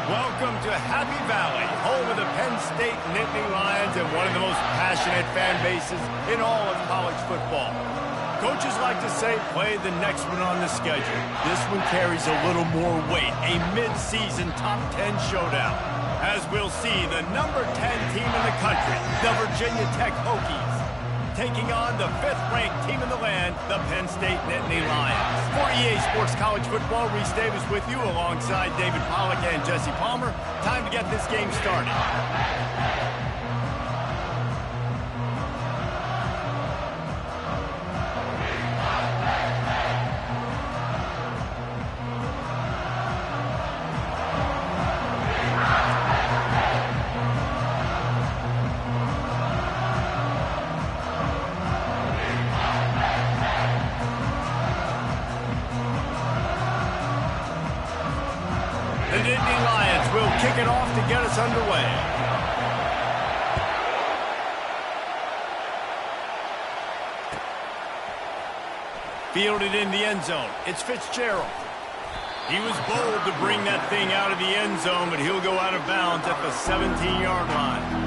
Welcome to Happy Valley, home of the Penn State Nittany Lions and one of the most passionate fan bases in all of college football. Coaches like to say, play the next one on the schedule. This one carries a little more weight, a mid-season top 10 showdown. As we'll see, the number 10 team in the country, the Virginia Tech Hokies, taking on the 5th-ranked team in the land, the Penn State Nittany Lions. For EA Sports College Football, Reese Davis with you alongside David Pollack and Jesse Palmer. Time to get this game started. The Nittany Lions will kick it off to get us underway. Fielded in the end zone. It's Fitzgerald. He was bold to bring that thing out of the end zone, but he'll go out of bounds at the 17-yard line.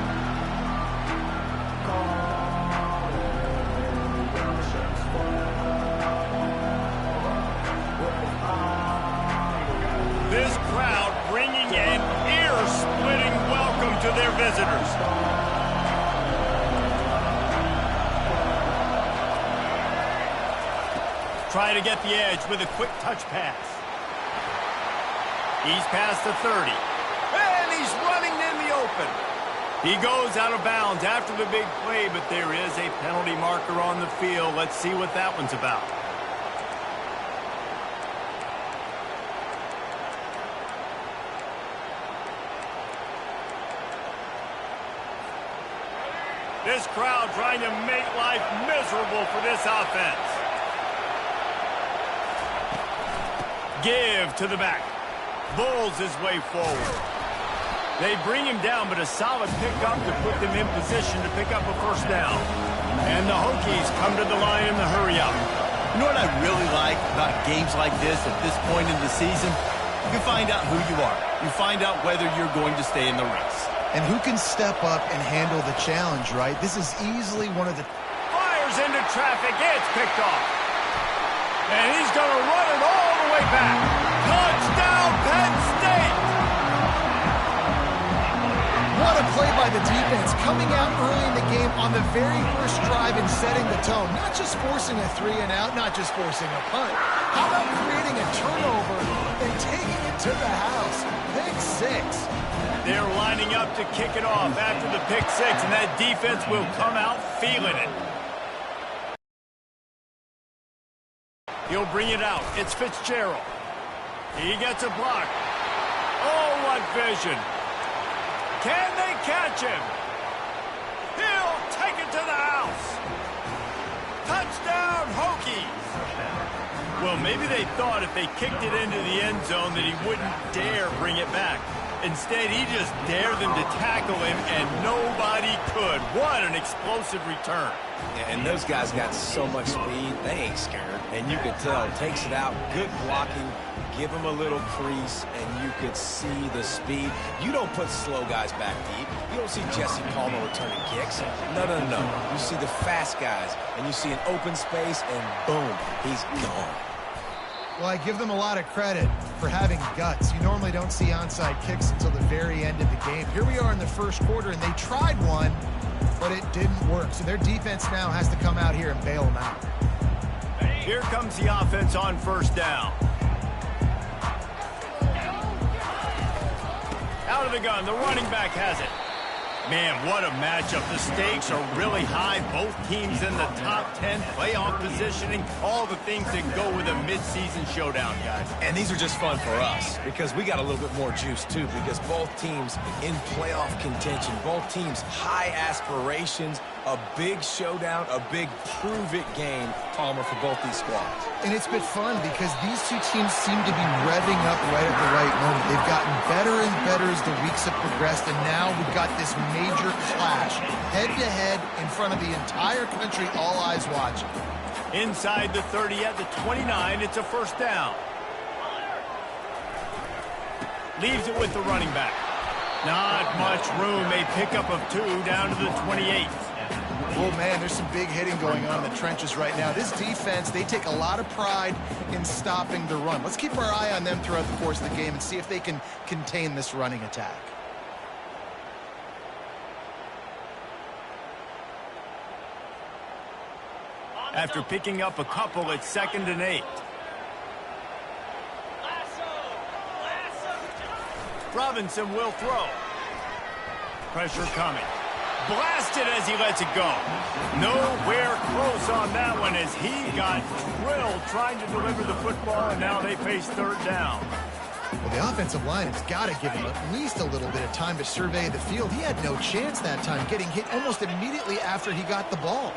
This crowd bringing an ear-splitting welcome to their visitors. Try to get the edge with a quick touch pass. He's past the 30. And he's running in the open. He goes out of bounds after the big play, but there is a penalty marker on the field. Let's see what that one's about. This crowd trying to make life miserable for this offense. Give to the back. Bulls his way forward. They bring him down, but a solid pickup to put them in position to pick up a first down. And the Hokies come to the line in the hurry-up. You know what I really like about games like this at this point in the season? You find out who you are. You find out whether you're going to stay in the race. And who can step up and handle the challenge, right? This is easily one of the... Fires into traffic. It's picked off. And he's going to run it all the way back. Touchdown, Penn State! What a play by the defense, coming out early in the game on the very first drive and setting the tone. Not just forcing a 3-and-out, not just forcing a punt. How about creating a turnover and taking it to the house? Pick 6. They're lining up to kick it off after the pick 6, and that defense will come out feeling it. He'll bring it out. It's Fitzgerald. He gets a block. Oh, what vision. Can they catch him? He'll take it to the house. Touchdown, Hokies. Well, maybe they thought if they kicked it into the end zone that he wouldn't dare bring it back. Instead, he just dared them to tackle him, and nobody could. What an explosive return. Yeah, and those guys got so much speed, they ain't scared. And you could tell, takes it out, good blocking, give him a little crease, and you could see the speed. You don't put slow guys back deep. You don't see Jesse Palmer returning kicks. No. You see the fast guys, and you see an open space, and boom, he's gone. Well, I give them a lot of credit for having guts. You normally don't see onside kicks until the very end of the game. Here we are in the first quarter, and they tried one, but it didn't work. So their defense now has to come out here and bail them out. Here comes the offense on first down. Out of the gun, the running back has it. Man, what a matchup. The stakes are really high. Both teams in the top 10, playoff positioning, all the things that go with a midseason showdown, guys. And these are just fun for us because we got a little bit more juice, too, because both teams in playoff contention, both teams high aspirations, a big showdown, a big prove-it game, Palmer, for both these squads. And it's been fun because these two teams seem to be revving up right at the right moment. They've gotten better and better as the weeks have progressed, and now we've got this major clash, head-to-head in front of the entire country, all eyes watching. Inside the 30 at the 29, it's a first down. Leaves it with the running back. Not much room. A pickup of 2 down to the 28. Oh, man, there's some big hitting going on in the trenches right now. This defense, they take a lot of pride in stopping the run. Let's keep our eye on them throughout the course of the game and see if they can contain this running attack. After picking up a couple, it's 2nd and 8. Robinson will throw. Pressure coming. Blasted as he lets it go. Nowhere close on that one as he got drilled trying to deliver the football, and now they face 3rd down. Well, the offensive line has got to give him at least a little bit of time to survey the field. He had no chance that time, getting hit almost immediately after he got the ball.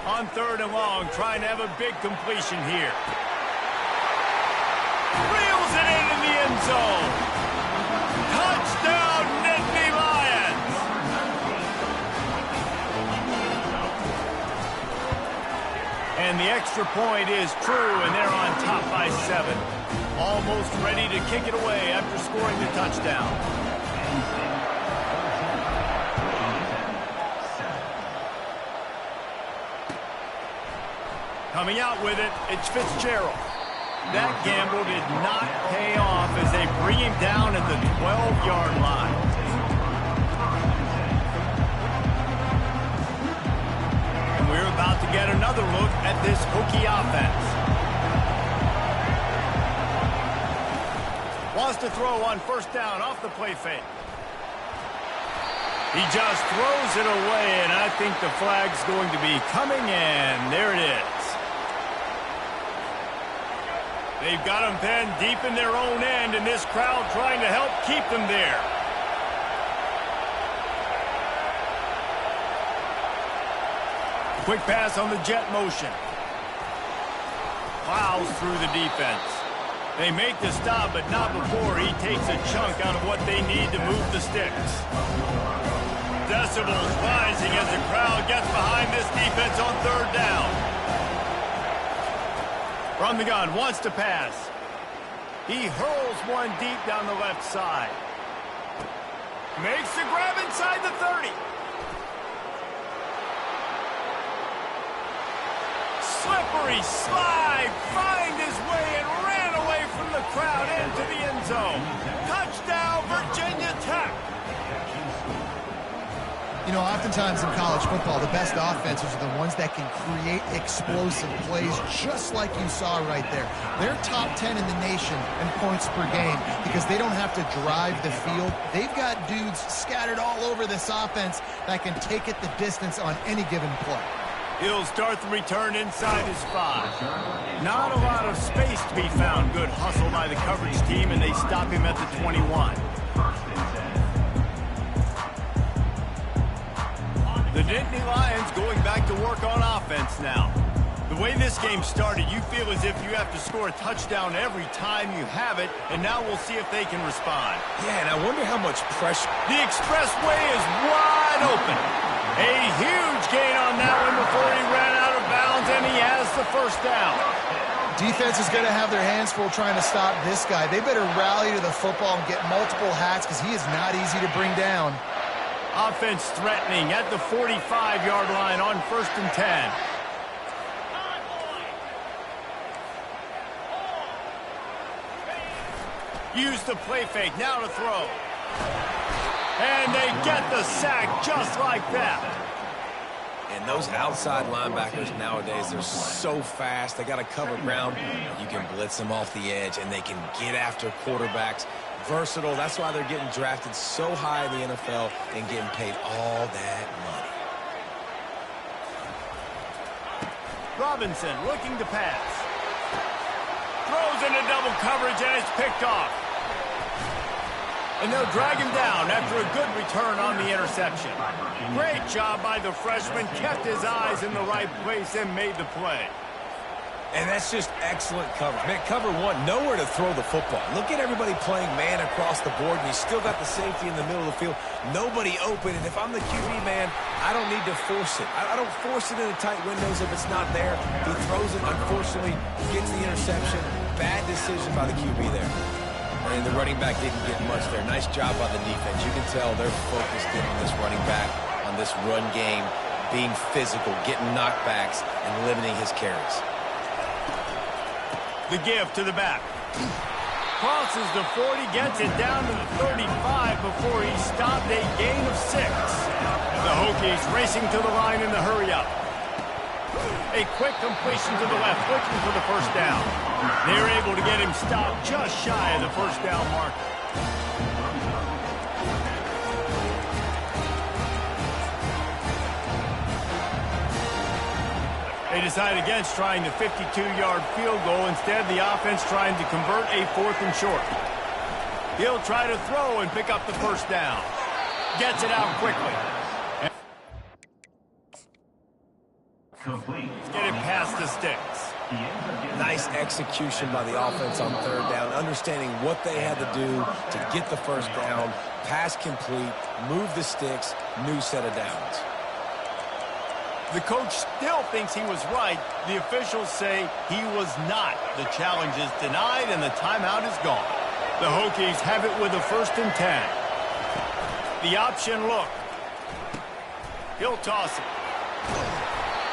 On 3rd and long, trying to have a big completion here. Reels it in the end zone. Touchdown, Nittany Lions! And the extra point is true, and they're on top by 7. Almost ready to kick it away after scoring the touchdown. Coming out with it, it's Fitzgerald. That gamble did not pay off as they bring him down at the 12-yard line. And we're about to get another look at this Hokie offense. Wants to throw on 1st down off the play fake. He just throws it away, and I think the flag's going to be coming in. There it is. They've got them pinned deep in their own end, and this crowd trying to help keep them there. Quick pass on the jet motion. Plows through the defense. They make the stop, but not before he takes a chunk out of what they need to move the sticks. Decibels rising as the crowd gets behind this defense on 3rd down. From the gun, wants to pass. He hurls one deep down the left side. Makes the grab inside the 30. Slippery slide, find his way and ran away from the crowd into the end zone. Touchdown, Virginia Tech. You know, oftentimes in college football, the best offenses are the ones that can create explosive plays, just like you saw right there. They're top 10 in the nation in points per game because they don't have to drive the field. They've got dudes scattered all over this offense that can take it the distance on any given play. He'll start the return inside his 5. Not a lot of space to be found. Good hustle by the coverage team, and they stop him at the 21. The Nittany Lions going back to work on offense now. The way this game started, you feel as if you have to score a touchdown every time you have it, and now we'll see if they can respond. Yeah, and I wonder how much pressure. The expressway is wide open. A huge gain on that one before he ran out of bounds, and he has the 1st down. Defense is going to have their hands full trying to stop this guy. They better rally to the football and get multiple hats because he is not easy to bring down. Offense threatening at the 45-yard line on 1st and 10. Use the play fake, now to throw. And they get the sack just like that. And those outside linebackers nowadays, they're so fast. They got to cover ground. You can blitz them off the edge, and they can get after quarterbacks. Versatile. That's why they're getting drafted so high in the NFL and getting paid all that money. Robinson looking to pass. Throws into double coverage, and it's picked off. And they'll drag him down after a good return on the interception. Great job by the freshman. Kept his eyes in the right place and made the play. And that's just excellent coverage. Man, cover one, nowhere to throw the football. Look at everybody playing man across the board, and you still got the safety in the middle of the field. Nobody open, and if I'm the QB, man, I don't need to force it. I don't force it in the tight windows if it's not there. He throws it, unfortunately, gets the interception. Bad decision by the QB there. And the running back didn't get much there. Nice job by the defense. You can tell they're focused in on this running back, on this run game, being physical, getting knockbacks, and limiting his carries. The give to the back. Crosses the 40, gets it down to the 35 before he stopped, a gain of 6. The Hokies racing to the line in the hurry-up. A quick completion to the left, looking for the first down. They're able to get him stopped just shy of the first down marker. They decide against trying the 52-yard field goal. Instead, the offense trying to convert a 4th and short. He'll try to throw and pick up the first down. Gets it out quickly. Get it past the sticks. Nice execution by the offense on 3rd down, understanding what they had to do to get the first down, pass complete, move the sticks, new set of downs. The coach still thinks he was right. The officials say he was not. The challenge is denied and the timeout is gone. The Hokies have it with a 1st and 10. The option look. He'll toss it.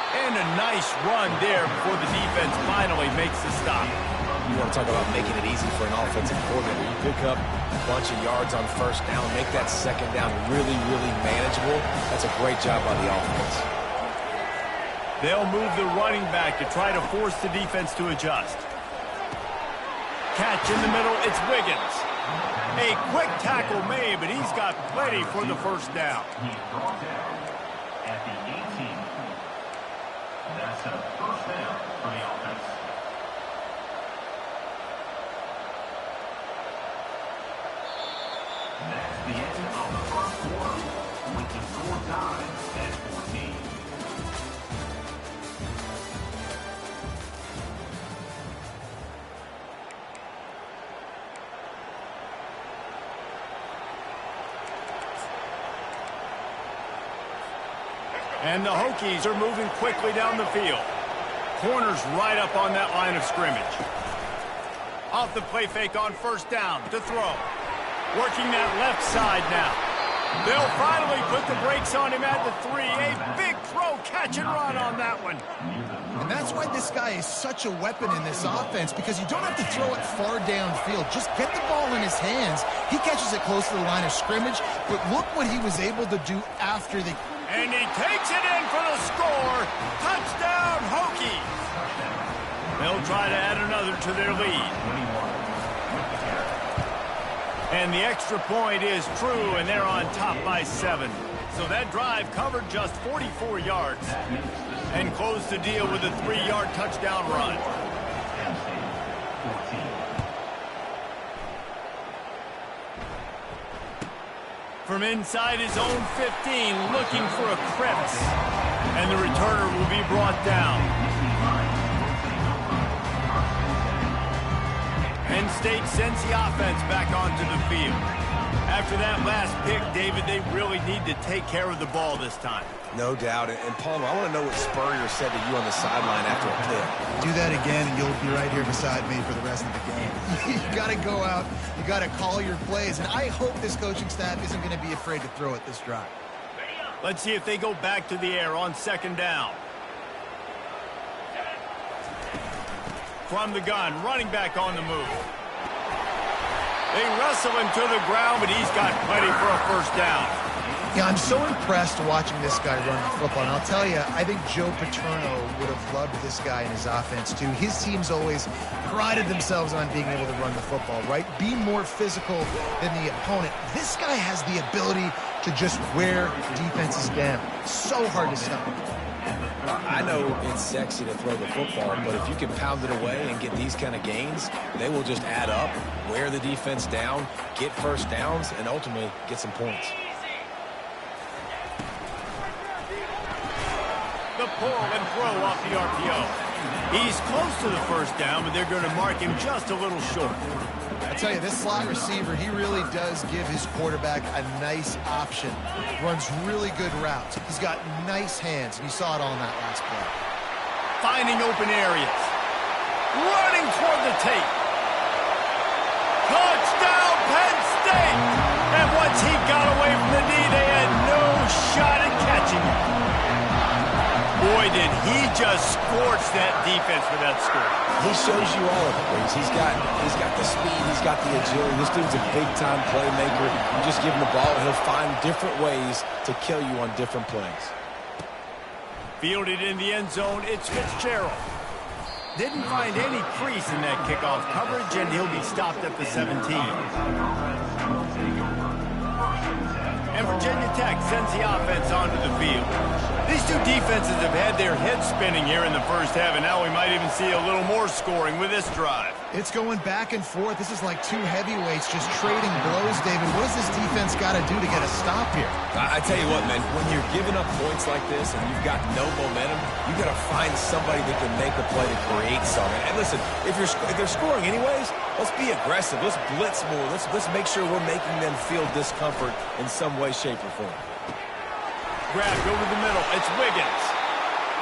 And a nice run there before the defense finally makes the stop. You want to talk about making it easy for an offensive coordinator. You pick up a bunch of yards on 1st down, make that 2nd down really, really manageable. That's a great job by the offense. They'll move the running back to try to force the defense to adjust. Catch in the middle, it's Wiggins. A quick tackle made, but he's got plenty for the first down. He's brought down at the 18. That's a first down for the offense. That's the end of the first quarter with the score tied at 14. And the Hokies are moving quickly down the field. Corners right up on that line of scrimmage. Off the play fake on 1st down to throw. Working that left side now. They'll finally put the brakes on him at the 3. A big throw, catch and run on that one. And that's why this guy is such a weapon in this offense, because you don't have to throw it far downfield. Just get the ball in his hands. He catches it close to the line of scrimmage, but look what he was able to do after the... And he takes it in for the score. Touchdown, Hokies. They'll try to add another to their lead. And the extra point is true, and they're on top by 7. So that drive covered just 44 yards and closed the deal with a 3-yard touchdown run. From inside his own 15, looking for a crevice. And the returner will be brought down. Penn State sends the offense back onto the field. After that last pick, David, they really need to take care of the ball this time. No doubt. And Palmer, I want to know what Spurrier said to you on the sideline after a pick. Do that again, and you'll be right here beside me for the rest of the game. You got to go out. You got to call your plays. And I hope this coaching staff isn't going to be afraid to throw it this drive. Let's see if they go back to the air on 2nd down. From the gun, running back on the move. They wrestle him to the ground, but he's got plenty for a first down. Yeah, I'm so impressed watching this guy run the football. And I'll tell you, I think Joe Paterno would have loved this guy in his offense, too. His teams always prided themselves on being able to run the football, right? Be more physical than the opponent. This guy has the ability to just wear defenses down. So hard to stop. I know it's sexy to throw the football, but if you can pound it away and get these kind of gains, they will just add up, wear the defense down, get first downs, and ultimately get some points. The pull and throw off the RPO. He's close to the first down, but they're going to mark him just a little short. I tell you, this slot receiver, he really does give his quarterback a nice option. Runs really good routes. He's got nice hands, and you saw it all in that last play. Finding open areas. Running toward the tape. Touchdown, Penn State! And once he got away from the knee, they had no shot at catching him. Boy, did he just scorch that defense for that score. He shows you all of it. He's got the speed, he's got the agility. This dude's a big-time playmaker. You just give him the ball, and he'll find different ways to kill you on different plays. Fielded in the end zone, it's Fitzgerald. Didn't find any crease in that kickoff coverage, and he'll be stopped at the 17. And Virginia Tech sends the offense onto the field. These two defenses have had their heads spinning here in the first half, and now we might even see a little more scoring with this drive. It's going back and forth. This is like two heavyweights just trading blows, David. What does this defense got to do to get a stop here? I tell you what, man, when you're giving up points like this and you've got no momentum, you got to find somebody that can make a play to create something. And listen, if they're scoring anyways, let's be aggressive. Let's blitz more. Let's make sure we're making them feel discomfort in some way, shape, or form. Grabbed over the middle. It's Wiggins.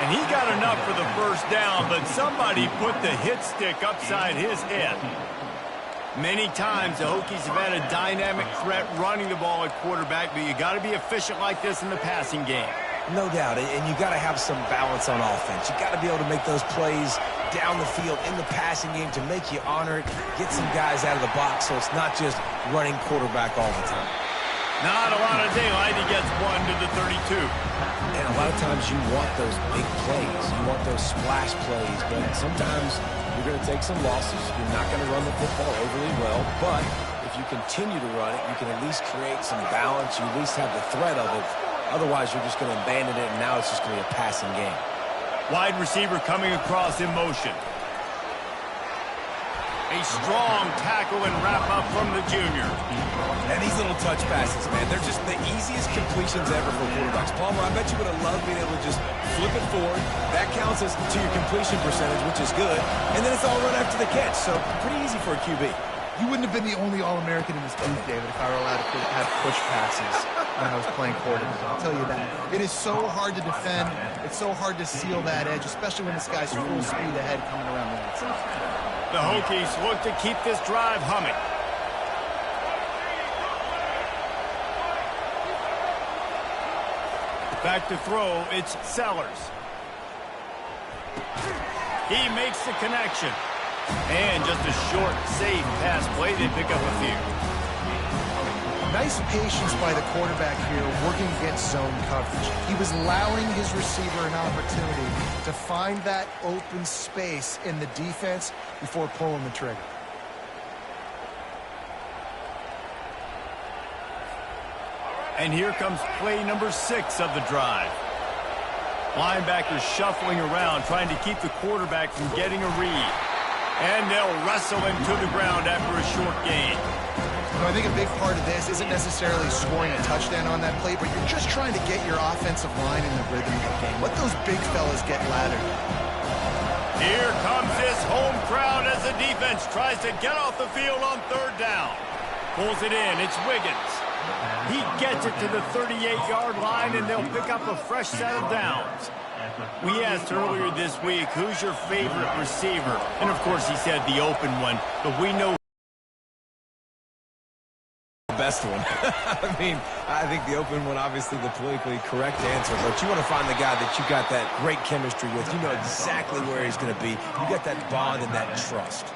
And he got enough for the first down, but somebody put the hit stick upside his head. Many times the Hokies have had a dynamic threat running the ball at quarterback, but you got to be efficient like this in the passing game. No doubt, and you got to have some balance on offense. You got to be able to make those plays down the field in the passing game to make you honor it, get some guys out of the box so it's not just running quarterback all the time. Not a lot of daylight. He gets one to the 32. And a lot of times you want those big plays. You want those splash plays, but sometimes you're going to take some losses. You're not going to run the football overly well, but if you continue to run it, you can at least create some balance. You at least have the threat of it. Otherwise, you're just going to abandon it, and now it's just going to be a passing game. Wide receiver coming across in motion. A strong tackle and wrap-up from the junior. And these little touch passes, man, they're just the easiest completions ever for quarterbacks. Palmer, I bet you would have loved being able to just flip it forward. That counts as to your completion percentage, which is good. And then it's all run after the catch, so pretty easy for a QB. You wouldn't have been the only All-American in this booth, David, if I were allowed to have push passes when I was playing quarterback. I'll tell you that. It is so hard to defend. It's so hard to seal that edge, especially when this guy's full speed ahead coming around the outside. The Hokies look to keep this drive humming. Back to throw, it's Sellers. He makes the connection. And just a short, safe pass play, they pick up a few. Nice patience by the quarterback here, working against zone coverage. He was allowing his receiver an opportunity to find that open space in the defense before pulling the trigger. And here comes play number 6 of the drive. Linebackers shuffling around, trying to keep the quarterback from getting a read. And they'll wrestle him to the ground after a short gain. I think a big part of this isn't necessarily scoring a touchdown on that play, but you're just trying to get your offensive line in the rhythm of the game. Let those big fellas get laddered. Here comes this home crowd as the defense tries to get off the field on third down. Pulls it in. It's Wiggins. He gets it to the 38-yard line, and they'll pick up a fresh set of downs. We asked earlier this week, who's your favorite receiver? And, of course, he said the open one, but we know the best one. I mean, I think the open one, obviously the politically correct answer, but you want to find the guy that you got that great chemistry with. You know exactly where he's going to be. You got that bond and that trust.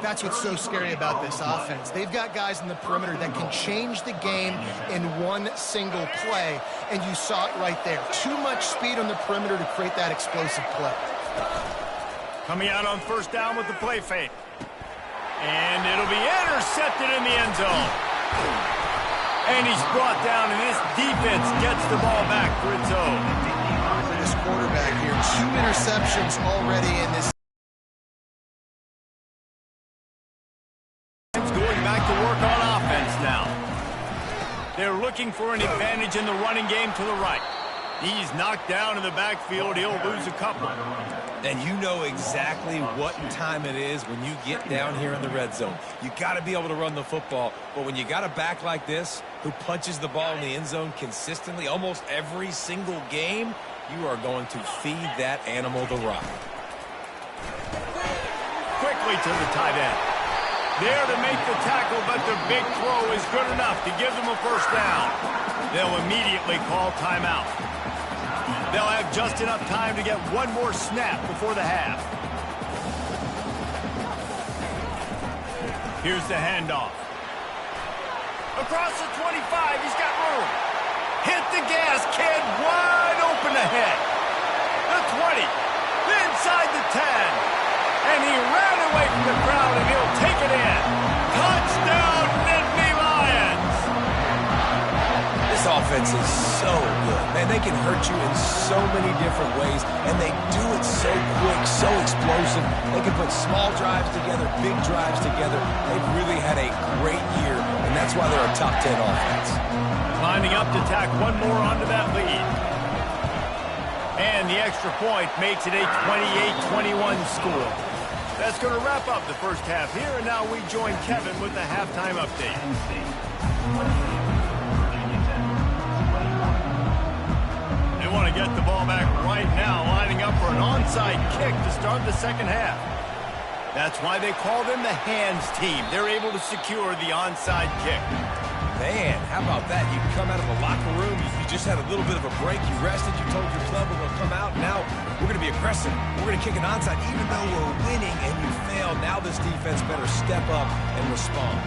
That's what's so scary about this offense. They've got guys in the perimeter that can change the game in one single play, and you saw it right there. Too much speed on the perimeter to create that explosive play. Coming out on first down with the play fake. And it'll be intercepted in the end zone. And he's brought down, and this defense gets the ball back for its own. This quarterback here, 2 interceptions already in this. Going back to work on offense now. They're looking for an advantage in the running game to the right. He's knocked down in the backfield. He'll lose a couple. And you know exactly what time it is when you get down here in the red zone. You got to be able to run the football. But when you got a back like this who punches the ball in the end zone consistently almost every single game, you are going to feed that animal the rock. Quickly to the tight end. There to make the tackle, but the big throw is good enough to give them a first down. They'll immediately call timeout. They'll have just enough time to get one more snap before the half. Here's the handoff. Across the 25, he's got room. Hit the gas, kid, wide open ahead. The 20, inside the 10. And he ran away from the crowd, and he'll take it in. Touchdown, Nittany Lions! This offense is so good. Man, they can hurt you in so many different ways, and they do it so quick, so explosive. They can put small drives together, big drives together. They've really had a great year, and that's why they're a top 10 offense. Lining up to tack one more onto that lead. And the extra point makes it a 28-21 score. That's going to wrap up the first half here, and now we join Kevin with the halftime update. They want to get the ball back right now, lining up for an onside kick to start the second half. That's why they call them the hands team. They're able to secure the onside kick. Man, how about that? You come out of the locker room, you just had a little bit of a break, you rested, you told your club we're going to come out, now we're going to be aggressive. We're going to kick an onside even though we're winning and you fail. Now this defense better step up and respond.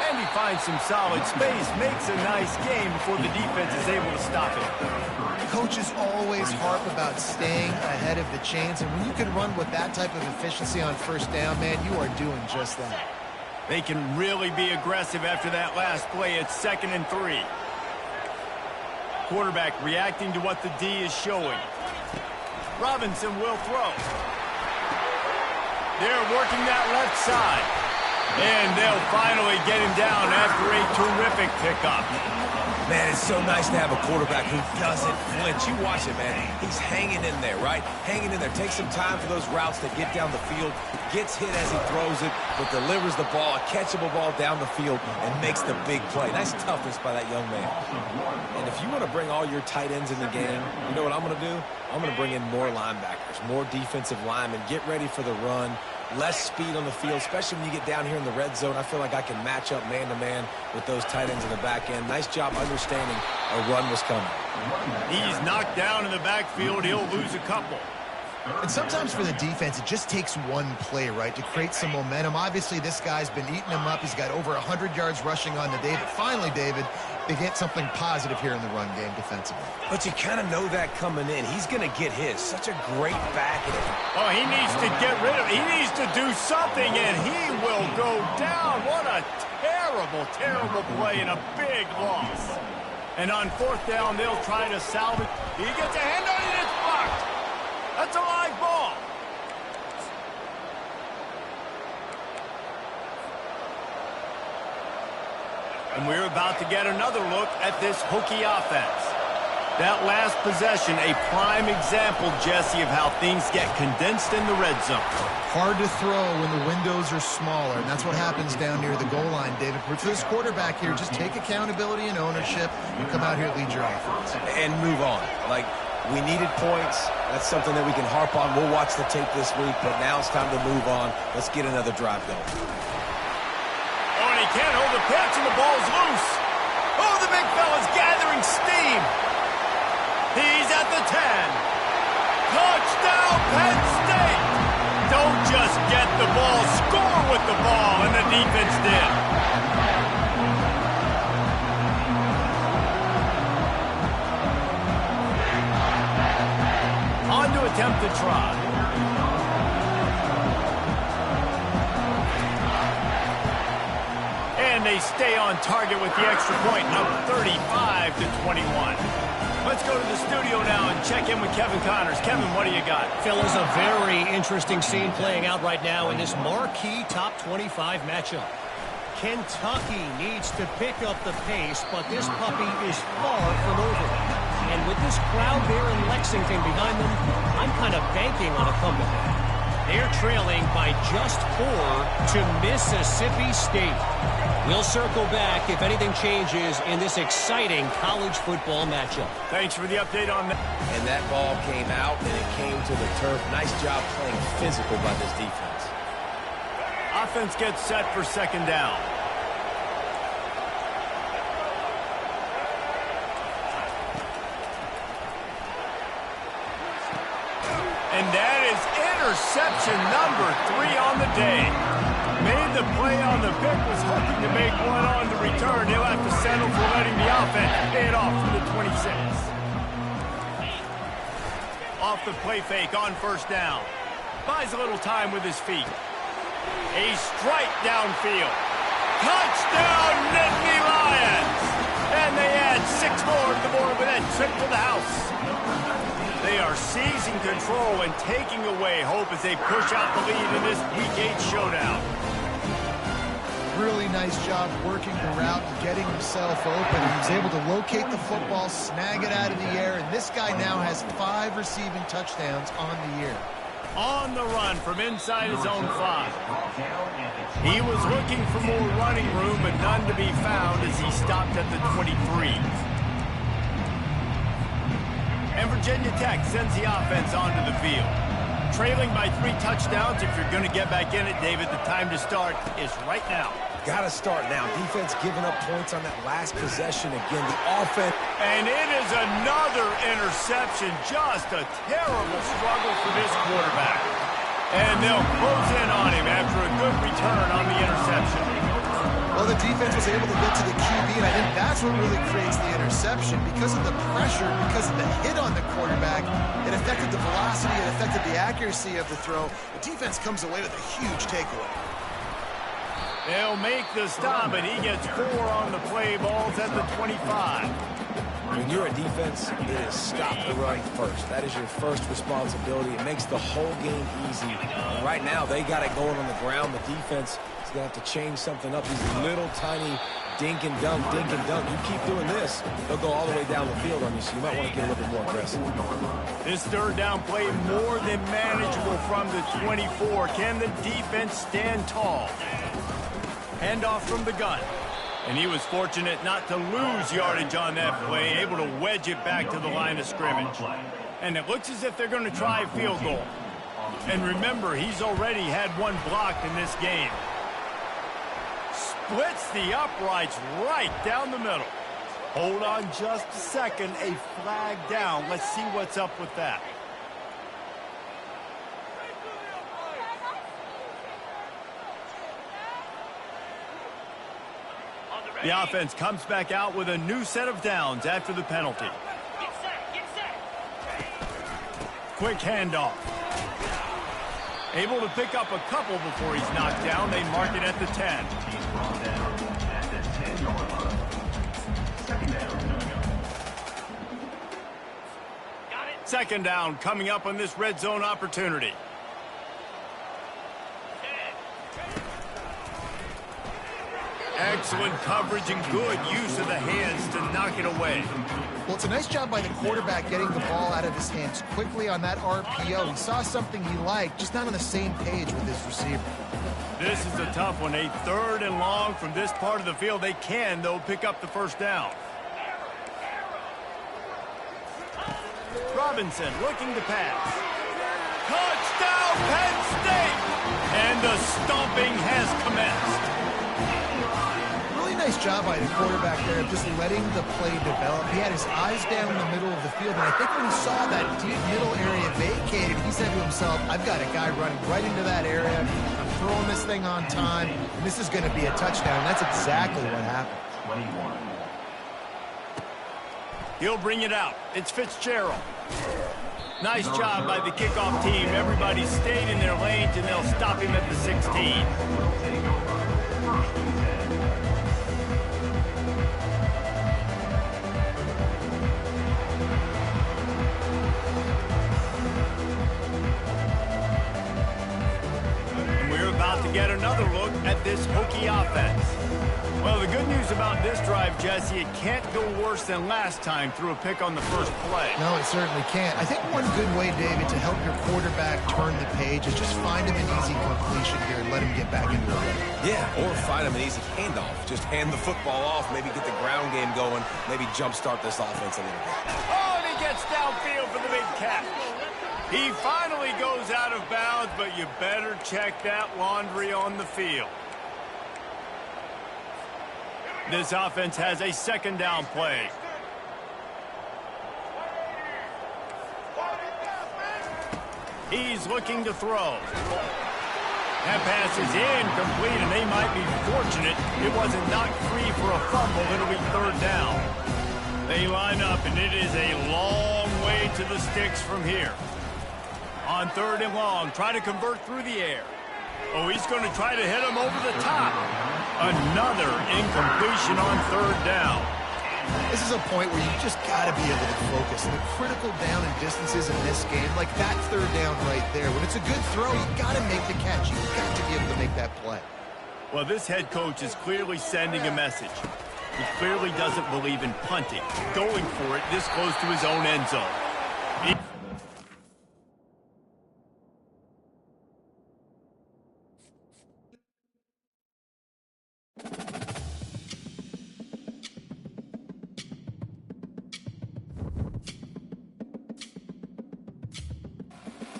And he finds some solid space, makes a nice game before the defense is able to stop it. Coaches always harp about staying ahead of the chains, and when you can run with that type of efficiency on first down, man, you are doing just that. They can really be aggressive after that last play. It's 2nd and 3. Quarterback reacting to what the D is showing. Robinson will throw. They're working that left side. And they'll finally get him down after a terrific pickup. Man, it's so nice to have a quarterback who doesn't flinch. You watch it, man. He's hanging in there, right? Hanging in there. Takes some time for those routes to get down the field. Gets hit as he throws it, but delivers the ball, a catchable ball down the field, and makes the big play. Nice toughness by that young man. And if you want to bring all your tight ends in the game, you know what I'm going to do? I'm going to bring in more linebackers, more defensive linemen. Get ready for the run. Less speed on the field, especially when you get down here in the red zone. I feel like I can match up man-to-man with those tight ends in the back end. Nice job understanding a run was coming. He's knocked down in the backfield. He'll lose a couple. And sometimes for the defense, it just takes one play, right, to create some momentum. Obviously, this guy's been eating him up. He's got over 100 yards rushing on the day. But finally, David, they get something positive here in the run game defensively. But you kind of know that coming in. He's going to get his. Such a great back. Oh, he needs to get rid of it. He needs to do something, and he will go down. What a terrible, terrible play and a big loss. And on 4th down, they'll try to salvage. He gets a hand on it, it's blocked. That's a live ball. And we're about to get another look at this Hokie offense. That last possession, a prime example, Jesse, of how things get condensed in the red zone. Hard to throw when the windows are smaller, and that's what happens down near the goal line, David. For this quarterback here, just take accountability and ownership and come out here and lead your offense. And move on. Like, we needed points. That's something that we can harp on. We'll watch the tape this week, but now it's time to move on. Let's get another drive going. Oh, and he can't hold the pitch, and the ball's loose. Oh, the big fella's gathering steam. He's at the 10. Touchdown, Penn State. Don't just get the ball, score with the ball, and the defense did. On to attempt to try. And they stay on target with the extra point, up 35-21. Let's go to the studio now and check in with Kevin Connors. Kevin, what do you got? Phil, is a very interesting scene playing out right now in this marquee top 25 matchup. Kentucky needs to pick up the pace, but this puppy is far from over. And with this crowd there in Lexington behind them, I'm kind of banking on a comeback. They're trailing by just 4 to Mississippi State. We'll circle back if anything changes in this exciting college football matchup. Thanks for the update on that. And that ball came out, and it came to the turf. Nice job playing physical by this defense. Offense gets set for second down. And that is interception number 3 on the day. Made the play on the pick, was hoping to make one on the return. He'll have to settle for letting the offense pay it off from the 26. Off the play fake on first down. Buys a little time with his feet. A strike downfield. Touchdown, Nittany Lions! And they add 6 more to the board with that trip to the house. They are seizing control and taking away hope as they push out the lead in this Week 8 showdown. Really nice job working the route and getting himself open. He was able to locate the football, snag it out of the air, and this guy now has 5 receiving touchdowns on the year. On the run from inside his own 5. He was looking for more running room, but none to be found as he stopped at the 23. And Virginia Tech sends the offense onto the field. Trailing by 3 touchdowns. If you're going to get back in it, David, the time to start is right now. Got to start now. Defense giving up points on that last possession. Again, the offense. And it is another interception. Just a terrible struggle for this quarterback. And they'll close in on him after a good return on the interception. Well, the defense was able to get to the QB, and I think that's what really creates the interception. Because of the pressure, because of the hit on the quarterback, it affected the velocity, it affected the accuracy of the throw. The defense comes away with a huge takeaway. They'll make the stop, and he gets 4 on the play. Balls at the 25. When you're a defense, it is stop the run first. That is your first responsibility. It makes the whole game easy. And right now, they got it going on the ground. The defense is going to have to change something up. These little tiny dink and dunk, dink and dunk. You keep doing this, they'll go all the way down the field on you, so you might want to get a little bit more aggressive. This third down play more than manageable from the 24. Can the defense stand tall? Handoff from the gun. And he was fortunate not to lose yardage on that play, able to wedge it back to the line of scrimmage. And it looks as if they're going to try a field goal. And remember, he's already had 1 blocked in this game. Splits the uprights right down the middle. Hold on just a second. A flag down. Let's see what's up with that. The offense comes back out with a new set of downs after the penalty. Quick handoff. Able to pick up a couple before he's knocked down. They mark it at the 10. Second down coming up on this red zone opportunity. Excellent coverage and good use of the hands to knock it away. Well, it's a nice job by the quarterback getting the ball out of his hands quickly on that RPO. He saw something he liked, just not on the same page with his receiver. This is a tough one. A 3rd and long from this part of the field. They can, though, pick up the first down. Robinson looking to pass. Touchdown, Penn State! And the stomping has commenced. Nice job by the quarterback there of just letting the play develop. He had his eyes down in the middle of the field, and I think when he saw that deep middle area vacated, he said to himself, I've got a guy running right into that area. I'm throwing this thing on time, and this is going to be a touchdown. And that's exactly what happened. 21. He'll bring it out. It's Fitzgerald. Nice job by the kickoff team. Everybody stayed in their lanes, and they'll stop him at the 16. Get another look at this Hokie offense. Well, the good news about this drive, Jesse, it can't go worse than last time through a pick on the first play. No, it certainly can't. I think one good way, David, to help your quarterback turn the page is just find him an easy completion here and let him get back into it. Yeah, or find him an easy handoff. Just hand the football off, maybe get the ground game going, maybe jumpstart this offense a little bit. Oh, and he gets downfield for the big catch. He finally goes out of bounds, but you better check that laundry on the field. This offense has a second down play. He's looking to throw. That pass is incomplete, and they might be fortunate it wasn't knocked free for a fumble. It'll be third down. They line up, and it is a long way to the sticks from here. On third and long, try to convert through the air. Oh, he's going to try to hit him over the top. Another incompletion on third down. This is a point where you just got to be able to focus. The critical down and distances in this game, like that third down right there. When it's a good throw, you got to make the catch. You've got to be able to make that play. Well, this head coach is clearly sending a message. He clearly doesn't believe in punting, going for it this close to his own end zone.